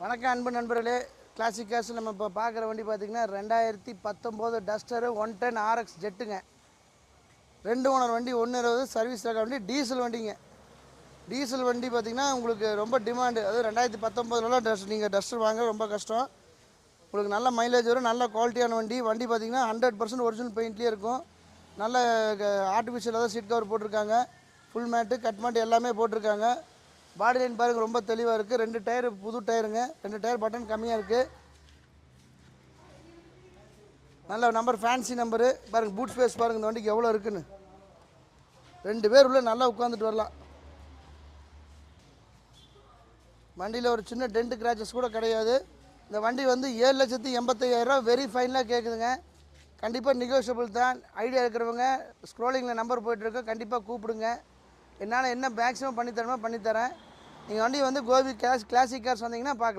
வணக்கம் அன்பு நண்பர்களே. கிளாசிக் கார்ஸ் நம்ம இப்போ பார்க்குற வண்டி பார்த்திங்கன்னா 2019 டஸ்டரு 110 RX ஜெட்டுங்க. 2 ஓனர் வண்டி, 120 சர்வீஸ் ரக வண்டி, டீசல் வண்டிங்க. டீசல் வண்டி பார்த்திங்கன்னா உங்களுக்கு ரொம்ப டிமாண்டு. அது 2019 நீங்கள் டஸ்டர் வாங்க ரொம்ப கஷ்டம். உங்களுக்கு நல்ல மைலேஜ் வரும், நல்ல குவாலிட்டியான வண்டி. வண்டி பார்த்திங்கன்னா 100% ஒரிஜினல் பெயிண்ட்லேயே இருக்கும். நல்ல ஆர்டிஃபிஷியலாக தான் சீட் கவர் போட்டிருக்காங்க. ஃபுல் மேட்டு கட் மேட்டு எல்லாமே போட்டிருக்காங்க. பாடி லைன் பாருங்கள் ரொம்ப தெளிவாக இருக்குது. 2 டயர் புது டயருங்க. 2 டயர் பட்டன் கம்மியாக இருக்குது. நல்ல நம்பர், ஃபேன்சி நம்பரு பாருங்கள். பூட் ஸ்பேஸ் பாருங்கள் இந்த வண்டிக்கு எவ்வளோ இருக்குன்னு. 2 பேர் உள்ள நல்லா உட்காந்துட்டு வரலாம். வண்டியில் ஒரு சின்ன டென்ட் கிராச்சஸ் கூட கிடையாது. இந்த வண்டி வந்து 7,85,000 வெரி ஃபைனலாக கேட்குதுங்க. கண்டிப்பாக நெகோஷியபிள் தான். ஐடியா இருக்கிறவங்க ஸ்க்ரோலிங்கில் நம்பர் போய்ட்டுருக்கு, கண்டிப்பாக கூப்பிடுங்க. என்னால் என்ன மேக்ஸிமம் பண்ணித்தரமோ பண்ணித்தரேன். நீங்கள் வண்டி வந்து கோபி கிளாசிக் கார்ஸ் வந்தீங்கன்னா பார்க்கலாம்.